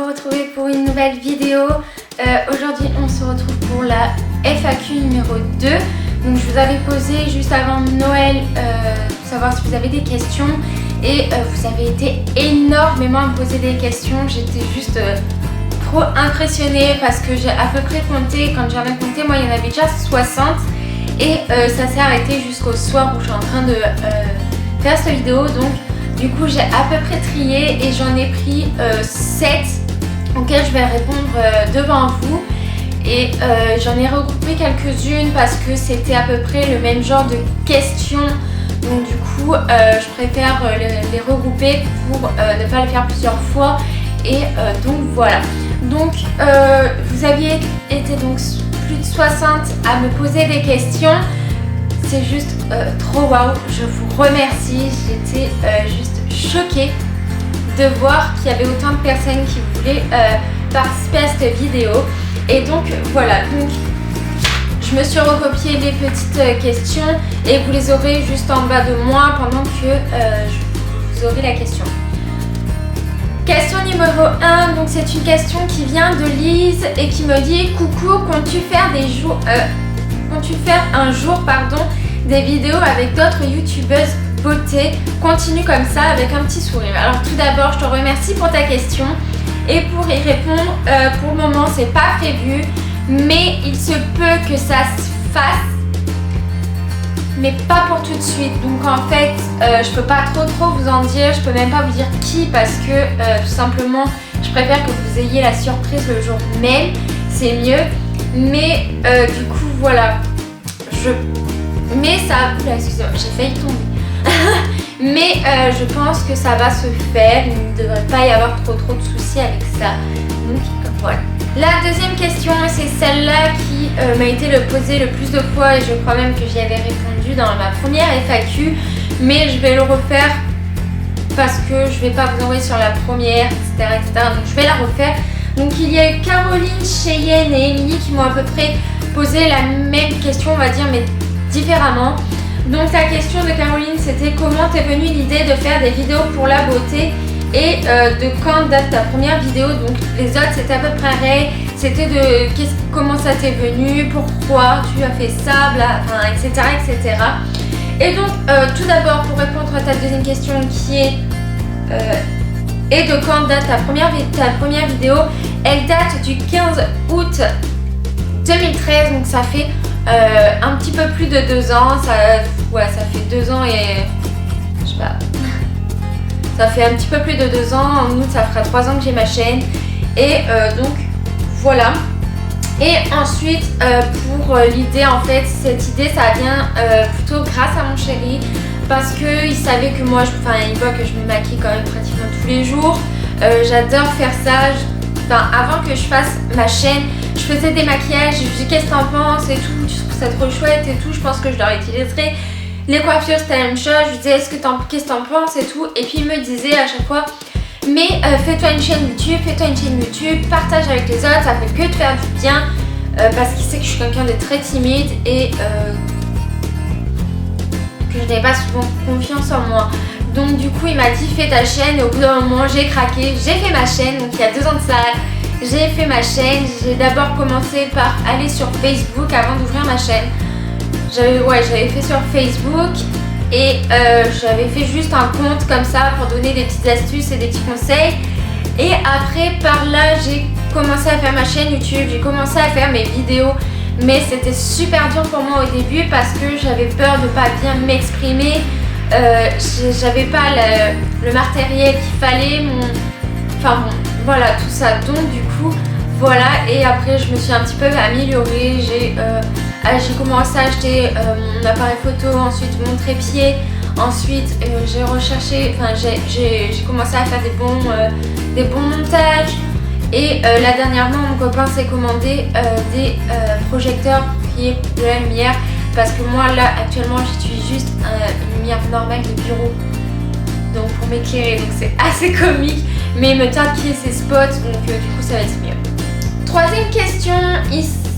vous retrouver pour une nouvelle vidéo. Aujourd'hui on se retrouve pour la FAQ numéro 2. Donc je vous avais posé juste avant Noël pour savoir si vous avez des questions. Et vous avez été énormément à me poser des questions. J'étais juste trop impressionnée parce que j'ai à peu près compté, quand j'en ai compté, moi il y en avait déjà 60. Et ça s'est arrêté jusqu'au soir où je suis en train de faire cette vidéo. Donc du coup j'ai à peu près trié et j'en ai pris 7 auxquelles je vais répondre devant vous. Et j'en ai regroupé quelques-unes parce que c'était à peu près le même genre de questions. Donc du coup je préfère les regrouper pour ne pas les faire plusieurs fois. Et donc voilà. Donc vous aviez été donc plus de 60 à me poser des questions. C'est juste trop waouh, je vous remercie. J'étais juste choquée de voir qu'il y avait autant de personnes qui voulaient participer à cette vidéo. Et donc voilà, donc je me suis recopié les petites questions et vous les aurez juste en bas de moi pendant que vous aurez la question. Question numéro 1, donc c'est une question qui vient de Lise et qui me dit: coucou, comptes-tu faire un jour des vidéos avec d'autres youtubeuses beauté? Continue comme ça avec un petit sourire. Alors tout d'abord, je te remercie pour ta question et pour y répondre, pour le moment c'est pas prévu, mais il se peut que ça se fasse, mais pas pour tout de suite. Donc en fait je peux pas trop vous en dire, je peux même pas vous dire qui parce que tout simplement je préfère que vous ayez la surprise le jour même, c'est mieux. Mais du coup voilà, mais ça, excusez-moi, j'ai failli tomber. Mais je pense que ça va se faire, il ne devrait pas y avoir trop de soucis avec ça. Donc voilà. La deuxième question, c'est celle-là qui m'a été posée le plus de fois et je crois même que j'y avais répondu dans ma première FAQ. Mais je vais le refaire parce que je vais pas vous envoyer sur la première, etc. Donc je vais la refaire. Donc il y a eu Caroline, Cheyenne et Émilie qui m'ont à peu près posé la même question, on va dire, mais différemment. Donc la question de Caroline, c'était: comment t'es venue l'idée de faire des vidéos pour la beauté et de quand date ta première vidéo? Donc les autres c'était à peu près pareil, c'était de comment ça t'est venu, pourquoi tu as fait ça, etc. Et donc tout d'abord, pour répondre à ta deuxième question qui est et de quand date ta première vidéo, elle date du 15 août 2013, donc ça fait un petit peu plus de 2 ans, ça fait 2 ans et je sais pas, ça fait un petit peu plus de 2 ans, en août ça fera 3 ans que j'ai ma chaîne et donc voilà. Et ensuite pour l'idée, en fait cette idée ça vient plutôt grâce à mon chéri parce qu'il savait que moi, il voit que je me maquille quand même pratiquement tous les jours, j'adore faire ça. Avant que je fasse ma chaîne, je faisais des maquillages, je lui dis qu'est-ce que t'en penses et tout, tu trouves ça trop chouette et tout, je pense que je leur utiliserai. Les coiffures c'était la même chose, je lui disais qu'est-ce que t'en penses et tout, et puis il me disait à chaque fois: mais fais-toi une chaîne YouTube, partage avec les autres, ça fait que te faire du bien, parce qu'il sait que je suis quelqu'un de très timide et que je n'avais pas souvent confiance en moi. Donc du coup il m'a dit: fais ta chaîne. Et au bout d'un moment j'ai craqué, j'ai fait ma chaîne. Donc il y a 2 ans de ça, j'ai fait ma chaîne. J'ai d'abord commencé par aller sur Facebook avant d'ouvrir ma chaîne. J'avais fait sur Facebook et j'avais fait juste un compte comme ça pour donner des petites astuces et des petits conseils. Et après par là j'ai commencé à faire ma chaîne YouTube, j'ai commencé à faire mes vidéos. Mais c'était super dur pour moi au début parce que j'avais peur de pas bien m'exprimer. J'avais pas le matériel qu'il fallait, voilà tout ça. Donc du coup voilà, et après je me suis un petit peu améliorée. J'ai commencé à acheter mon appareil photo, ensuite mon trépied, ensuite j'ai recherché, j'ai commencé à faire des bons montages. Et là dernièrement mon copain s'est commandé des projecteurs pour qu'il y ait de la lumière. Parce que moi là actuellement j'utilise juste une lumière normale de bureau, donc pour m'éclairer, donc c'est assez comique, mais il me tarde qu'il y ait ces spots, donc du coup ça va être mieux. Troisième question,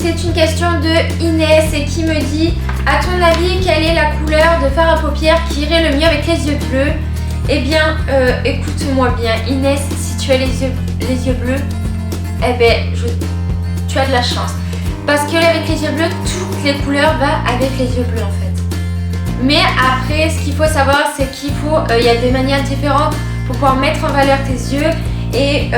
c'est une question de Inès et qui me dit: à ton avis quelle est la couleur de fard à paupières qui irait le mieux avec les yeux bleus? Eh bien écoute-moi bien Inès, si tu tu as les yeux bleus, eh ben, tu as de la chance. Parce qu'avec les yeux bleus, toutes les couleurs vont avec les yeux bleus en fait. Mais après, ce qu'il faut savoir, c'est qu'il faut, il y a des manières différentes pour pouvoir mettre en valeur tes yeux et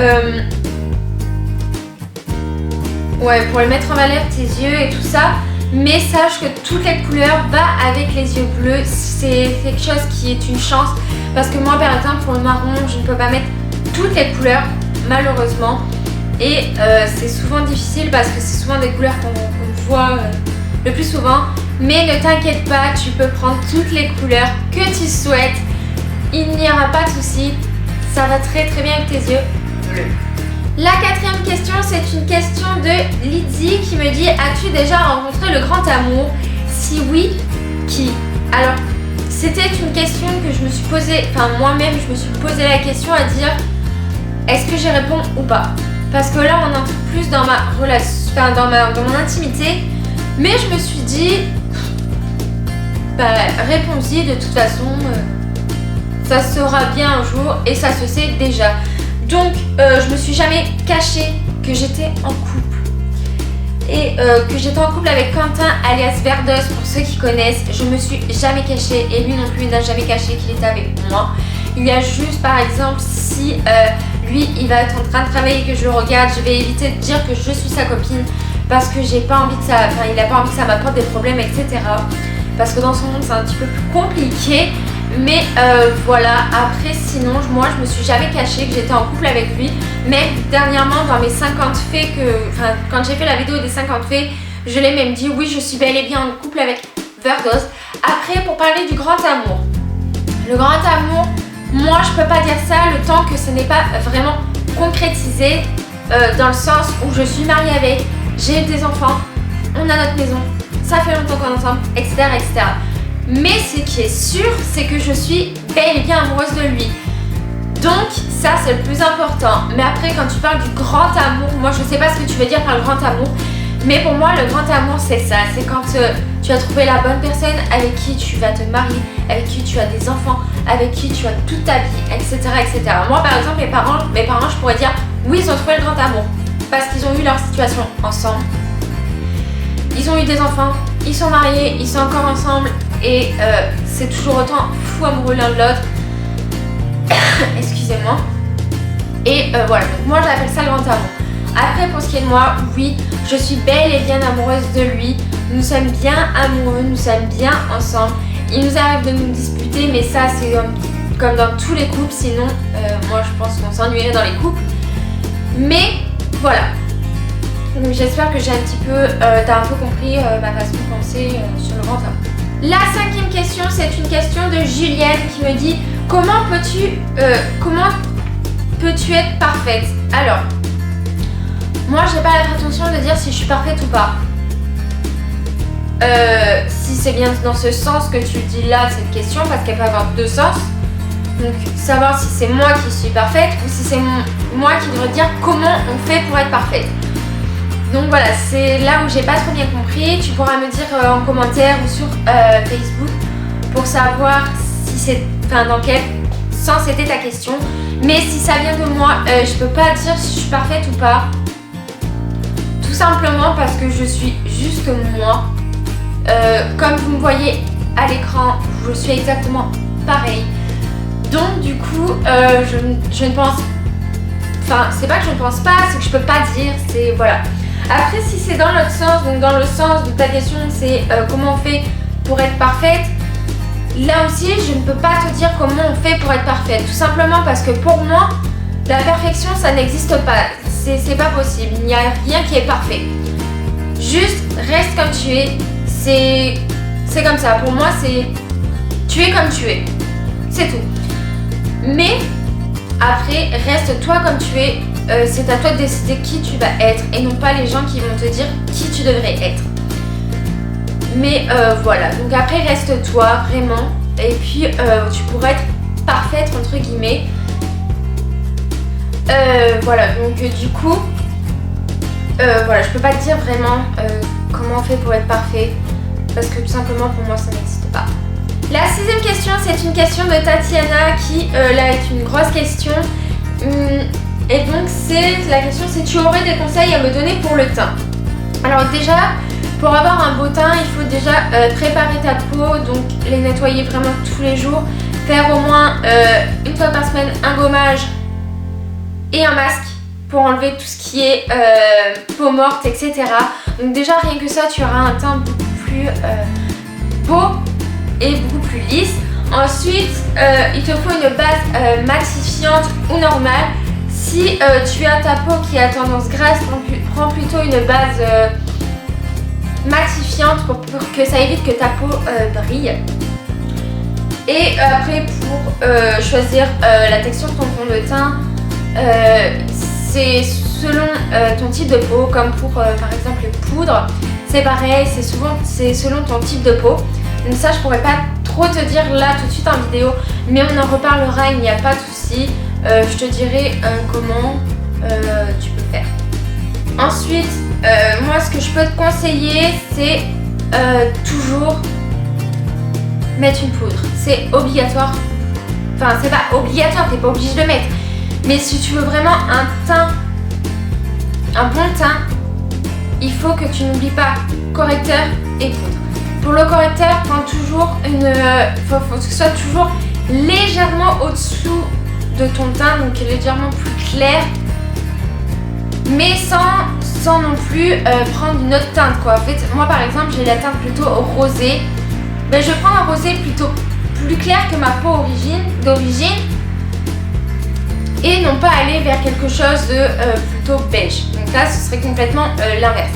pour mettre en valeur tes yeux et tout ça. Mais sache que toutes les couleurs vont avec les yeux bleus, c'est quelque chose qui est une chance. Parce que moi par exemple pour le marron, je ne peux pas mettre toutes les couleurs malheureusement. Et c'est souvent difficile parce que c'est souvent des couleurs qu'on voit le plus souvent. Mais ne t'inquiète pas, tu peux prendre toutes les couleurs que tu souhaites. Il n'y aura pas de souci, ça va très très bien avec tes yeux bleus. La quatrième question, c'est une question de Lydie qui me dit: as-tu déjà rencontré le grand amour? Si oui, qui? Alors, c'était une question que je me suis posée, enfin moi-même je me suis posé la question à dire est-ce que j'y réponds ou pas? Parce que là on entre plus dans ma relation, enfin dans mon intimité, mais je me suis dit réponds-y, de toute façon ça se saura bien un jour et ça se sait déjà. Donc je me suis jamais cachée que j'étais en couple et que j'étais en couple avec Quentin alias Verdos pour ceux qui connaissent. Je me suis jamais cachée et lui non plus n'a jamais caché qu'il était avec moi. Il y a juste par exemple si lui il va être en train de travailler et que je le regarde, je vais éviter de dire que je suis sa copine parce que j'ai pas envie que ça, il a pas envie que ça m'apporte des problèmes, etc. Parce que dans son monde c'est un petit peu plus compliqué. Mais voilà, après sinon moi je me suis jamais cachée que j'étais en couple avec lui. Même dernièrement dans mes 50 faits quand j'ai fait la vidéo des 50 faits, je l'ai même dit, oui je suis bel et bien en couple avec Verdos. Après pour parler du grand amour, le grand amour, moi je peux pas dire ça le temps que ce n'est pas vraiment concrétisé dans le sens où je suis mariée avec, j'ai des enfants, on a notre maison, ça fait longtemps qu'on est ensemble, etc. etc. Mais ce qui est sûr, c'est que je suis bel et bien amoureuse de lui. Donc ça c'est le plus important. Mais après quand tu parles du grand amour, moi je sais pas ce que tu veux dire par le grand amour. Mais pour moi le grand amour c'est ça. C'est quand tu as trouvé la bonne personne avec qui tu vas te marier, avec qui tu as des enfants, avec qui tu as toute ta vie, etc. etc. Moi par exemple mes parents je pourrais dire oui ils ont trouvé le grand amour. Parce qu'ils ont eu leur situation ensemble. Ils ont eu des enfants, ils sont mariés, ils sont encore ensemble. Et c'est toujours autant fou amoureux l'un de l'autre. Excusez-moi. Et voilà, donc moi j'appelle ça le grand amour. Après pour ce qui est de moi, oui, je suis bel et bien amoureuse de lui. Nous sommes bien amoureux, nous sommes bien ensemble. Il nous arrive de nous disputer, mais ça c'est comme dans tous les couples. Sinon, moi je pense qu'on s'ennuierait dans les couples. Mais voilà. Donc j'espère que j'ai un petit peu, t'as un peu compris ma façon de penser sur le grand amour. La cinquième question, c'est une question de Julienne qui me dit comment peux-tu être parfaite? Alors, moi j'ai pas la prétention de dire si je suis parfaite ou pas. Si c'est bien dans ce sens que tu dis là cette question, parce qu'elle peut avoir deux sens. Donc savoir si c'est moi qui suis parfaite ou si c'est moi qui devrais dire comment on fait pour être parfaite. Donc voilà, c'est là où j'ai pas trop bien compris. Tu pourras me dire en commentaire ou sur Facebook pour savoir si c'est, dans quel sens était ta question. Mais si ça vient de moi, je peux pas dire si je suis parfaite ou pas. Tout simplement parce que je suis juste moi. Comme vous me voyez à l'écran, je suis exactement pareil. Donc du coup, je ne pense... c'est pas que je ne pense pas, c'est que je peux pas dire, c'est... Voilà. Après, si c'est dans l'autre sens, donc dans le sens de ta question, c'est comment on fait pour être parfaite. Là aussi, je ne peux pas te dire comment on fait pour être parfaite. Tout simplement parce que pour moi, la perfection, ça n'existe pas. C'est pas possible. Il n'y a rien qui est parfait. Juste, reste comme tu es. C'est comme ça. Pour moi, c'est... Tu es comme tu es. C'est tout. Mais, après, reste toi comme tu es. C'est à toi de décider qui tu vas être et non pas les gens qui vont te dire qui tu devrais être. Mais voilà, donc après reste toi vraiment et puis tu pourrais être parfaite entre guillemets. Voilà, donc du coup voilà, je peux pas te dire vraiment comment on fait pour être parfait parce que tout simplement pour moi ça n'existe pas. La sixième question, c'est une question de Tatiana qui là est une grosse question. Et donc la question c'est, tu aurais des conseils à me donner pour le teint? Alors déjà, pour avoir un beau teint, il faut déjà préparer ta peau, donc les nettoyer vraiment tous les jours, faire au moins une fois par semaine un gommage et un masque pour enlever tout ce qui est peau morte, etc. Donc déjà rien que ça, tu auras un teint beaucoup plus beau et beaucoup plus lisse. Ensuite, il te faut une base matifiante ou normale. Si tu as ta peau qui a tendance grasse, prends plutôt une base matifiante pour que ça évite que ta peau brille. Et après, pour choisir la texture de ton fond de teint, c'est selon ton type de peau, comme pour par exemple les poudres, c'est pareil, c'est selon ton type de peau. Donc ça, je pourrais pas trop te dire là tout de suite en vidéo, mais on en reparlera, il n'y a pas de souci. Je te dirai comment tu peux faire. Ensuite, moi ce que je peux te conseiller, c'est toujours mettre une poudre. C'est obligatoire. Enfin, c'est pas obligatoire, t'es pas obligé de le mettre. Mais si tu veux vraiment un bon teint, il faut que tu n'oublies pas correcteur et poudre. Pour le correcteur, prends toujours faut que ce soit toujours légèrement au-dessous de ton teint, donc légèrement plus clair, mais sans non plus prendre une autre teinte quoi. En fait, moi par exemple, j'ai la teinte plutôt rosée, mais je prends un rosé plutôt plus clair que ma peau d'origine, et non pas aller vers quelque chose de plutôt beige. Donc là, ce serait complètement l'inverse.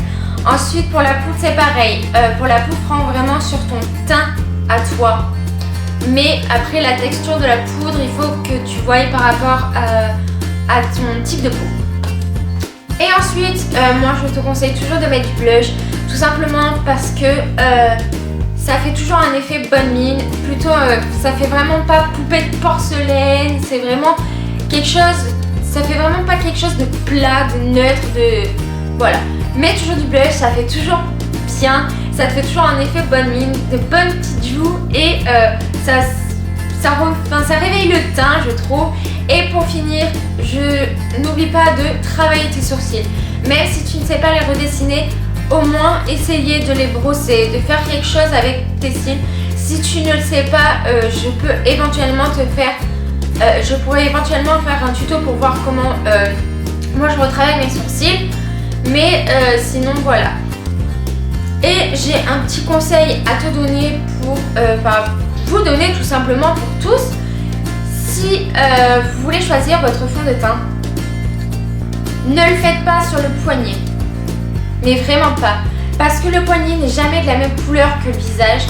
Ensuite, pour la poudre, c'est pareil. Pour la poudre, prends vraiment sur ton teint à toi. Mais après, la texture de la poudre, il faut que tu voies par rapport à ton type de peau. Et ensuite, moi, je te conseille toujours de mettre du blush. Tout simplement parce que ça fait toujours un effet bonne mine. Plutôt, ça fait vraiment pas poupée de porcelaine. C'est vraiment quelque chose... Ça fait vraiment pas quelque chose de plat, de neutre, de... Voilà. Mets toujours du blush, ça fait toujours bien, ça te fait toujours un effet bonne mine, de bonnes petites joues, et ça réveille le teint, je trouve. Et pour finir, n'oublie pas de travailler tes sourcils. Même si tu ne sais pas les redessiner, au moins essayer de les brosser, de faire quelque chose avec tes cils. Si tu ne le sais pas, je pourrais éventuellement faire un tuto pour voir comment moi je retravaille mes sourcils. Mais sinon voilà. Et j'ai un petit conseil à te donner pour vous donner tout simplement pour tous. Si vous voulez choisir votre fond de teint, ne le faites pas sur le poignet. Mais vraiment pas. Parce que le poignet n'est jamais de la même couleur que le visage.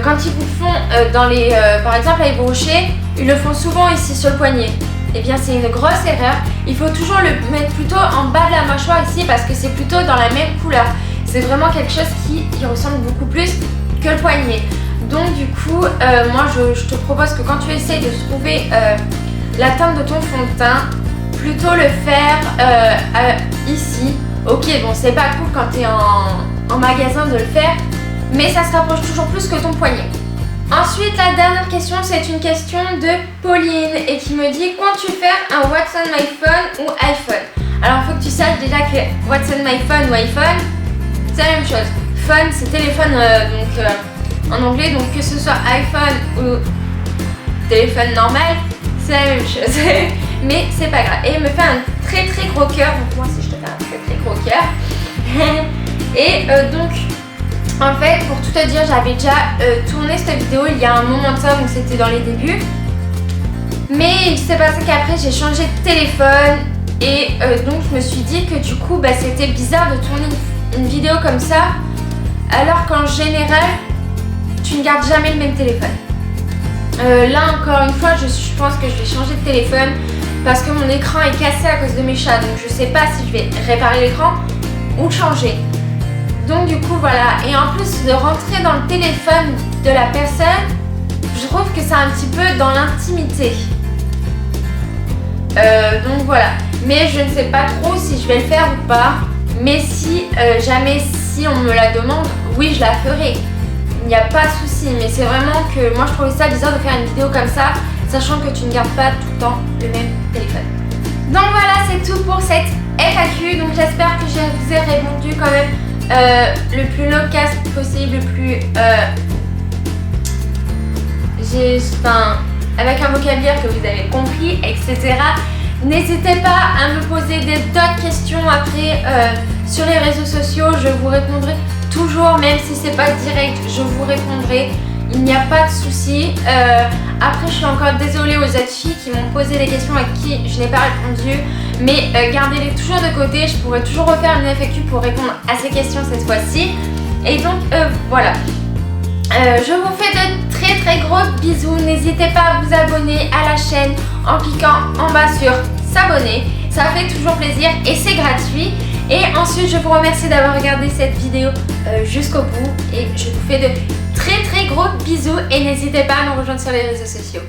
Quand ils vous font par exemple avec vos rochers, ils le font souvent ici sur le poignet. Eh bien c'est une grosse erreur. Il faut toujours le mettre plutôt en bas de la mâchoire ici, parce que c'est plutôt dans la même couleur. C'est vraiment quelque chose qui ressemble beaucoup plus que le poignet. Donc du coup, moi je te propose que quand tu essayes de trouver la teinte de ton fond de teint, plutôt le faire ici. Ok, bon c'est pas cool quand tu es en magasin de le faire, mais ça se rapproche toujours plus que ton poignet. Ensuite, la dernière question, c'est une question de Pauline et qui me dit: comptes-tu faire un What's on my phone ou iPhone? Alors, il faut que tu saches déjà que What's on my phone ou iPhone, c'est la même chose. Phone, c'est téléphone en anglais, donc que ce soit iPhone ou téléphone normal, c'est la même chose. Mais c'est pas grave. Et il me fait un très très gros cœur. Donc, moi aussi, je te fais un très très gros cœur. Et donc. En fait, pour tout te dire, j'avais déjà tourné cette vidéo il y a un moment de ça, donc c'était dans les débuts. Mais il s'est passé qu'après j'ai changé de téléphone et donc je me suis dit que du coup c'était bizarre de tourner une vidéo comme ça, alors qu'en général tu ne gardes jamais le même téléphone. Là encore une fois, je pense que je vais changer de téléphone parce que mon écran est cassé à cause de mes chats, donc je sais pas si je vais réparer l'écran ou changer. Donc du coup voilà, et en plus de rentrer dans le téléphone de la personne, je trouve que c'est un petit peu dans l'intimité. Donc voilà, mais je ne sais pas trop si je vais le faire ou pas. Mais si jamais si on me la demande, oui je la ferai. Il n'y a pas de souci, mais c'est vraiment que moi je trouvais ça bizarre de faire une vidéo comme ça, sachant que tu ne gardes pas tout le temps le même téléphone. Donc voilà, c'est tout pour cette FAQ. Donc j'espère que je vous ai répondu quand même le plus loquace possible, le plus avec un vocabulaire que vous avez compris, etc. N'hésitez pas à me poser d'autres questions après sur les réseaux sociaux. Je vous répondrai toujours, même si c'est pas direct, je vous répondrai. Il n'y a pas de souci. Après, je suis encore désolée aux autres filles qui m'ont posé des questions à qui je n'ai pas répondu. Mais gardez-les toujours de côté. Je pourrai toujours refaire une FAQ pour répondre à ces questions cette fois-ci. Et donc, voilà. Je vous fais de très gros bisous. N'hésitez pas à vous abonner à la chaîne en cliquant en bas sur s'abonner. Ça fait toujours plaisir et c'est gratuit. Et ensuite, je vous remercie d'avoir regardé cette vidéo jusqu'au bout. Et je vous fais de très gros bisous. Et n'hésitez pas à me rejoindre sur les réseaux sociaux.